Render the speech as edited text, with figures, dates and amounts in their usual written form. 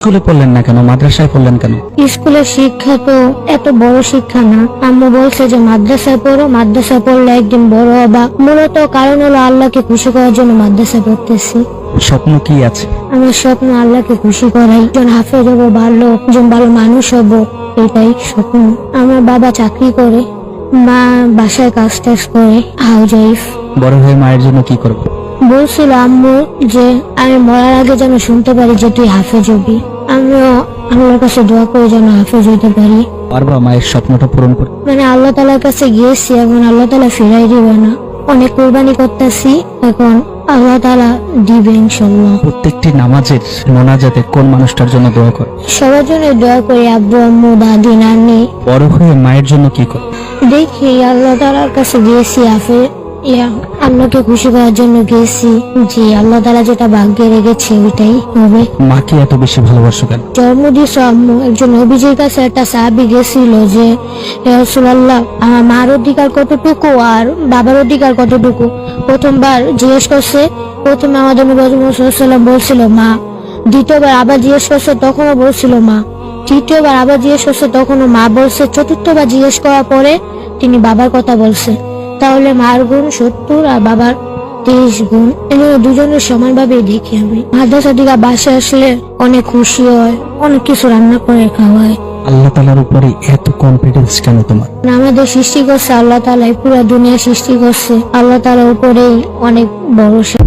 স্কুলে পড়লেন না কেন, মাদ্রাসায় পড়লেন কেন? স্কুলের শিক্ষা তো এত বড় শিক্ষা না। আম্মু বলছে যে মাদ্রাসায় পড়ো, মাদ্রাসায় পড়লে একদিন বড় হবা। মূলত কারণ হলো আল্লাহকে খুশি করার জন্য মাদ্রাসায় পড়তেছি। স্বপ্ন কি আছে? আমার স্বপ্ন আল্লাহকে খুশি করাই, একজন হাফেজ হবো, একজন ভালো মানুষ হব, এটাই স্বপ্ন। আমার বাবা চাকরি করে, মা বাসায় কাজ টাজ করে, হাউস ওয়াইফ। বড় হয়ে মায়ের জন্য কি করবে? বলছিল আম্মু যে আমি মরার আগে যেন শুনতে পারি যে তুই হাফেজ হবি। আমিও আল্লাহর কাছে দোয়া করে যেন হাফেজ হইতে পারি। পারবা মায়ের স্বপ্নটা পূরণ করতে? মানে আল্লাহ তাআলার কাছে গিয়েছি, এখন আল্লাহ তাআলা ফিরাই দিবে না। অনেক কুরবানি করতেছি, এখন আল্লাহ তাআলা দিবে ইনশাআল্লাহ। প্রত্যেকটি নামাজের মোনাজাতে কোন মানুষটার জন্য দোয়া করে? সবার জন্য দোয়া করি, আব্বু আম্মু দাদি নানি। বড় হয়ে মায়ের জন্য কি করে? দেখি আল্লাহ তাআলার কাছে গিয়েছি, আল্লাহকে খুশি করার জন্য গেছি। জি, আল্লাহ তাআলা যেটা ভাগ্যে রেখেছে ওইটাই হবে। মাকে এত বেশি ভালোবাসো কেন? জন্ম দিয়েছে আম্মু। একজন নবীজির কাছে একটা সাহাবী গেছিল যে হে রাসূলুল্লাহ, আমার মার অধিকার কতটুকু আর বাবার অধিকার কতটুকু। প্রথমবার জিজ্ঞেস করছে, প্রথমে আমাদের নবী মুহাম্মদ সাল্লাল্লাহু আলাইহি ওয়াসাল্লাম বলছিল মা, দ্বিতীয়বার আবার জিজ্ঞেস করছে তখনও বলছিল মা, তৃতীয়বার আবার জিজ্ঞেস করছে তখনও মা বলছে, চতুর্থবার জিজ্ঞেস করার পরে তিনি বাবার কথা বলছে। তাহলে মার গুণ 70 আর বাবার 30 গুণ। এগুলো দুজনের সমানভাবে দেখি আমি। মাদ্রাসা থেকে বাসায় আসলে অনেক খুশি হয়, অনেক কিছু রান্না করে খাওয়ায়। আল্লাহ তাআলার উপরে এত কনফিডেন্স কেন তোমার? আমাদের সৃষ্টি করছে আল্লাহ তাআলা, পুরো দুনিয়া সৃষ্টি করছে আল্লাহ তাআলার উপরেই অনেক ভরসা।